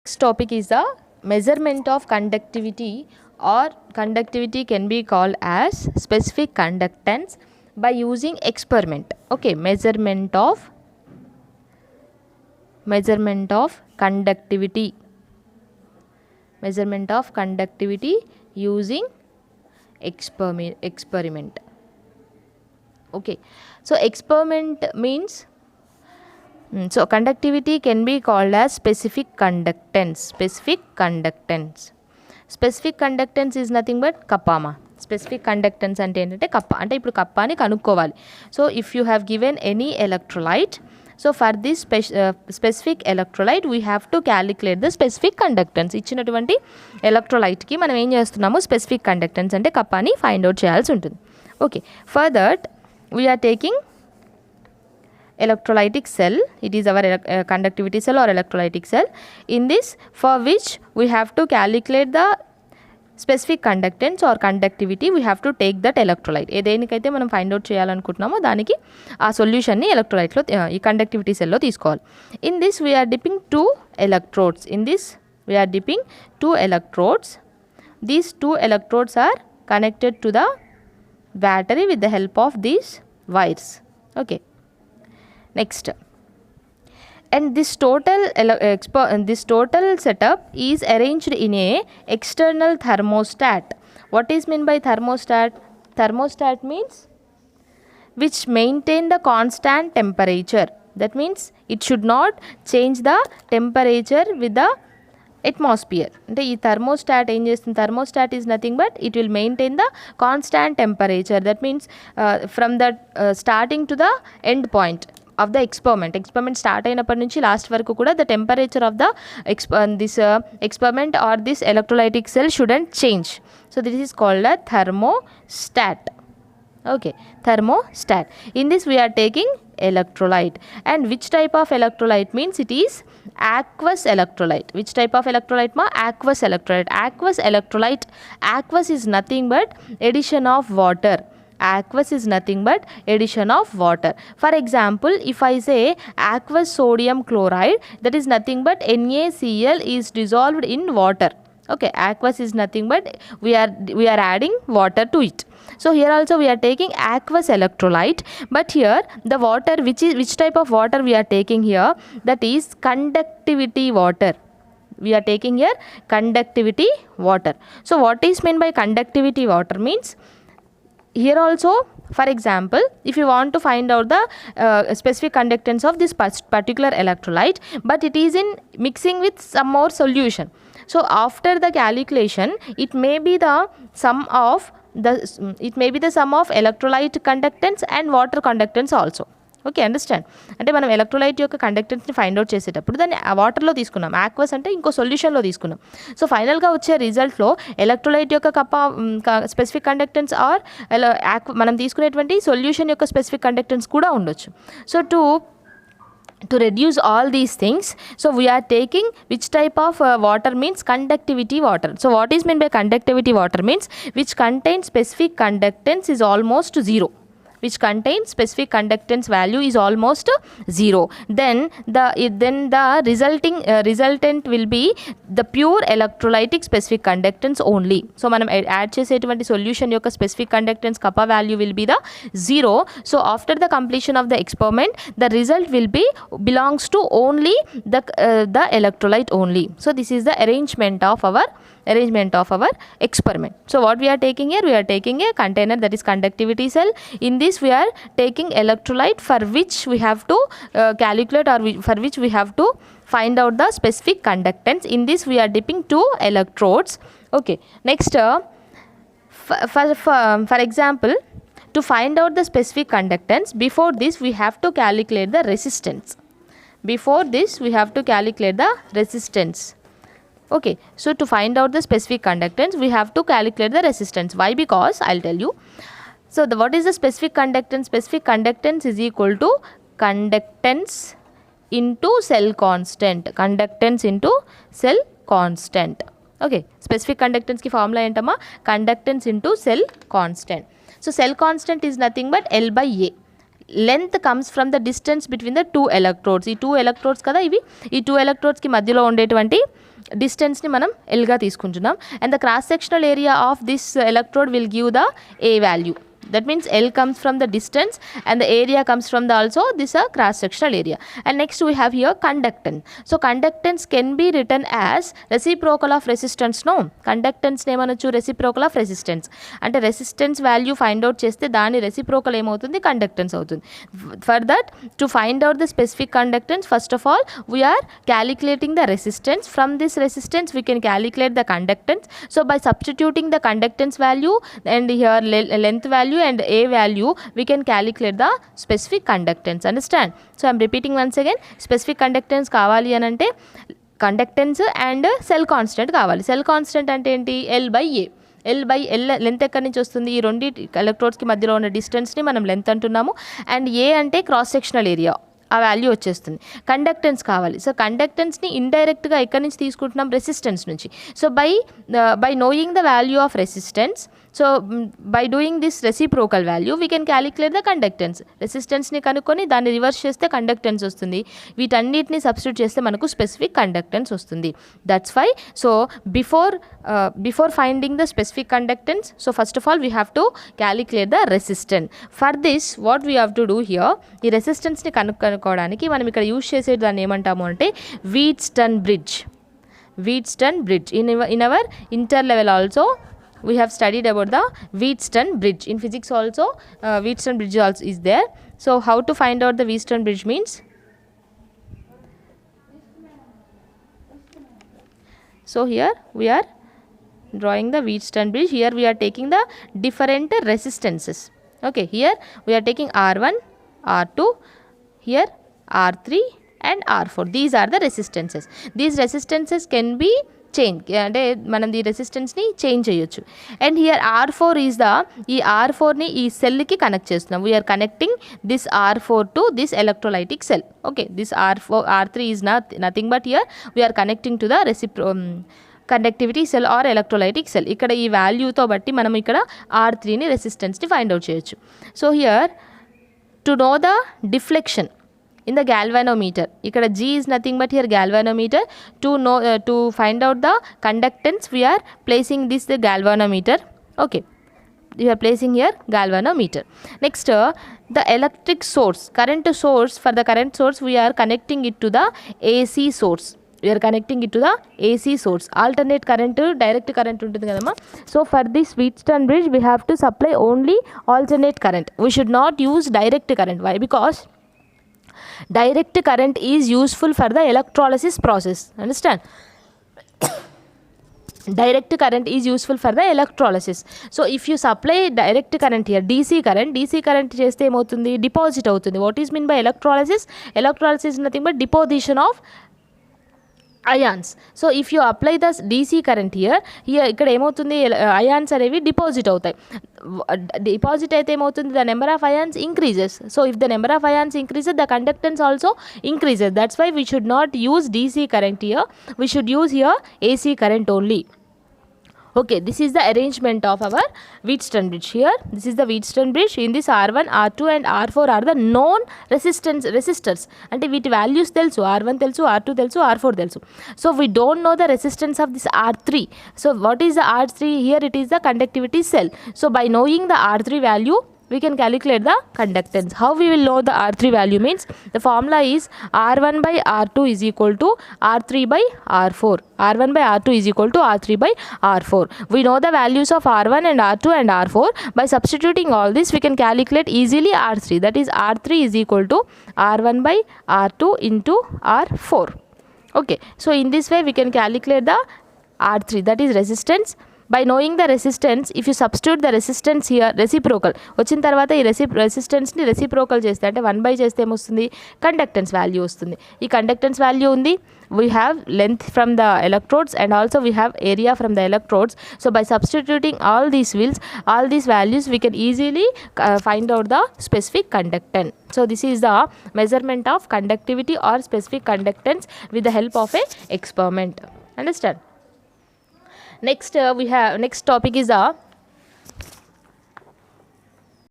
Next topic is the measurement of conductivity, or conductivity can be called as specific conductance by using experiment. Okay, measurement of conductivity, measurement of conductivity using experiment. Okay, so experiment means so conductivity can be called as specific conductance. Specific conductance is nothing but kappa. Specific conductance ante entante kappa ante ippudu kappa ni kanukovali. So if you have given any electrolyte, so for this specific electrolyte we have to calculate the specific conductance. ఇచ్చినటువంటి electrolyte కి మనం ఏం చేస్తున్నాము, specific conductance అంటే kappa ni find out చేయాల్సి ఉంటుంది. Okay, for that we are taking electrolytic cell. It is our conductivity cell or electrolytic cell. In this, for which we have to calculate the specific conductance or conductivity, we have to take that electrolyte. ఏదేనికైతే మనం find out చేయాలనుకుంటున్నామో దానికి ఆ సొల్యూషన్ని ఎలక్ట్రోలైట్లో ఈ conductivity సెల్లో తీసుకోవాలి. In this we're dipping two electrodes. These two electrodes are connected to the battery with the help of these wires. Okay, next, and this total setup is arranged in a external thermostat. What is meant by thermostat? Thermostat means which maintain the constant temperature. That means it should not change the temperature with the atmosphere. అంటే ఈ thermostat ఏం చేస్తుంది, thermostat is nothing but it will maintain the constant temperature. That means from the starting to the end point of the experiment start అయినప్పటి నుంచి last వరకు కూడా the temperature of the experiment or this electrolytic cell shouldn't change. So this is called a thermostat. Okay, thermostat. In this we are taking electrolyte, and which type of electrolyte means it is aqueous electrolyte. Which type of electrolyte ma? Aqueous electrolyte. Aqueous is nothing but addition of water. Aqueous is nothing but addition of water. For example, if I say aqueous sodium chloride, that is nothing but NaCl is dissolved in water. Okay, aqueous is nothing but we are adding water to it. So here also we are taking aqueous electrolyte, but here the water which type of water we are taking here, that is conductivity water. We are taking here conductivity water. So what is meant by conductivity water means, here also, for example, if you want to find out the specific conductance of this particular electrolyte, but it is in mixing with some more solution. So after the calculation, it may be the sum of electrolyte conductance and water conductance also. Okay, understand. అంటే మనం electrolyte యొక్క కండక్టెన్స్ని find out చేసేటప్పుడు దాన్ని వాటర్లో తీసుకున్నాం, aqueous అంటే ఇంకో సొల్యూషన్లో తీసుకున్నాం. సో ఫైనల్గా వచ్చే రిజల్ట్లో ఎలక్ట్రోలైట్ యొక్క స్పెసిఫిక్ కండక్టెన్స్ ఆర్ మనం తీసుకునేటువంటి సొల్యూషన్ యొక్క స్పెసిఫిక్ కండక్టెన్స్ కూడా ఉండొచ్చు. So to reduce all these things, so we are taking which type of water means conductivity water. So what is meant by conductivity water means which contains specific conductance is almost zero. Which contains specific conductance value is almost zero. Then the resultant will be the pure electrolytic specific conductance only. So మనం add చేసేటువంటి solution యొక్క specific conductance kappa value will be the zero. So after the completion of the experiment the result will be belongs to only the electrolyte only. So this is the arrangement of our experiment. So what we are taking here, we are taking a container, that is conductivity cell. In this we are taking electrolyte for which we have to calculate, or for which we have to find out the specific conductance. In this we are dipping two electrodes. Okay, next, for example, to find out the specific conductance, before this we have to calculate the resistance. Okay, so to find out the specific conductance we have to calculate the resistance. Why? Because I'll tell you. So what is the specific conductance? Specific conductance is equal to conductance into cell constant. Okay, specific conductance ki formula entama, conductance into cell constant. So cell constant is nothing but L by A. Length comes from the distance between the two electrodes. ఈ two electrodes కదా ఇవి, ఈ two ఎలక్ట్రోడ్స్కి మధ్యలో ఉండేటువంటి డిస్టెన్స్ని మనం ఎల్గా తీసుకుంటున్నాం. And the cross sectional area of this electrode will give the A value. That means L comes from the distance and the area comes from the also this cross sectional area. And next we have here conductance. So conductance can be written as reciprocal of resistance. No, conductance name anachu reciprocal of resistance. Ante resistance value find out cheste dani reciprocal emoutundi conductance avutundi. For that, to find out the specific conductance, first of all we are calculating the resistance. From this resistance we can calculate the conductance. So by substituting the conductance value and here length value and A value, we can calculate the specific conductance. Understand? So I am repeating once again, specific conductance kavali anante conductance and cell constant kavali. Cell constant ante enti? L by A. L by L length ఎక్కడి నుంచి వస్తుంది? ఈ రెండు ఎలక్ట్రోడ్స్కి మధ్యలో ఉన్న డిస్టెన్స్ని మనం length అంటున్నాము. And A అంటే క్రాస్ సెక్షనల్ ఏరియా, ఆ వాల్యూ వచ్చేస్తుంది. కండక్టెన్స్ కావాలి. సో కండక్టెన్స్ని ఇండైరెక్ట్గా ఎక్కడి నుంచి తీసుకుంటున్నాం? రెసిస్టెన్స్ నుంచి. So by knowing the value of resistance, so by doing this reciprocal value we can calculate the conductance. రెసిస్టెన్స్ని కనుక్కొని దాన్ని రివర్స్ చేస్తే కండక్టెన్స్ వస్తుంది. వీటన్నిటిని సబ్స్టిట్యూట్ చేస్తే మనకు స్పెసిఫిక్ కండక్టెన్స్ వస్తుంది. That's why so before finding the specific conductance, so first of all we have to calculate the resistance. For this what we have to do here, ఈ రెసిస్టెన్స్ని కనుక్కోవడానికి మనం ఇక్కడ యూజ్ చేసే దాన్ని ఏమంటాము అంటే Wheatstone bridge. Wheatstone bridge in our inter level also we have studied about the Wheatstone bridge. In physics also Wheatstone bridge also is there. So how to find out the Wheatstone bridge means, so here we are drawing the Wheatstone bridge. Here we are taking the different resistances. Okay, here we are taking R1, R2, here R3 and R4. These are the resistances. These resistances can be change అంటే మనం ఈ రెసిస్టెన్స్ని change చేయొచ్చు. And here R4 is ఈ R4ని ఈ సెల్కి connect చేస్తున్నాం. We're connecting this R4 to this electrolytic cell. Okay, this R3 is nothing but here we're connecting to the conductivity cell or electrolytic cell. ఇక్కడ ఈ వాల్యూతో బట్టి మనం ఇక్కడ R3ని రెసిస్టెన్స్ని ఫైండ్ అవుట్ చేయొచ్చు. So here to know the deflection in the galvanometer, ikkada G is nothing but here galvanometer. To find out the conductance we are placing this the galvanometer. Okay, we are placing here galvanometer. Next the electric source, current source. For the current source we are connecting it to the AC source. We are connecting it to the AC source. Alternate current, direct current ఉంటుంది కదమ్మా. So for this Wheatstone bridge we have to supply only alternate current. We should not use direct current. Why? Because direct current is useful for the electrolysis process. Understand? Direct current is useful for the electrolysis. So if you supply direct current here, DC current చేస్తే ఏమవుతుంది? Deposit అవుతుంది. What is mean by electrolysis? Electrolysis is nothing but deposition of ions. So if you apply the DC current here ఇక్కడ ఏమవుతుంది? ions అనేవి deposit అవుతాయి. Deposit అయితే ఏమవుతుంది? the number of ions increases. So if the number of ions increases, the conductance also increases. That's why we should not use DC current here. We should use here AC current only. Okay, this is the arrangement of our Wheatstone bridge. Here this is the Wheatstone bridge. In this R1, R2 and R4 are the known resistors. అంటే వీటి values తెలుసు. R1 తెలుసు, R2 తెలుసు, R4 తెలుసు. So we don't know the resistance of this R3. So what is the R3? Here it is the conductivity cell. So by knowing the R3 value we can calculate the conductance. How we will know the R3 value means, the formula is R1 by R2 is equal to R3 by R4. R1 by R2 is equal to R3 by R4. We know the values of R1 and R2 and R4. By substituting all this we can calculate easily R3. That is R3 is equal to R1 by R2 into R4. Okay, so in this way we can calculate the R3, that is resistance. By knowing the resistance, if you substitute the resistance here, reciprocal వచ్చిన తర్వాత ఈ రెసిస్టెన్స్ని reciprocal చేస్తే అంటే 1 by చేస్తే ఏమొస్తుంది? Conductance value వస్తుంది. ఈ conductance value ఉంది. We have length from the electrodes and also we have area from the electrodes. So by substituting all these values we can easily find out the specific conductance. So this is the measurement of conductivity or specific conductance with the help of a experiment. Understand? Next topic is the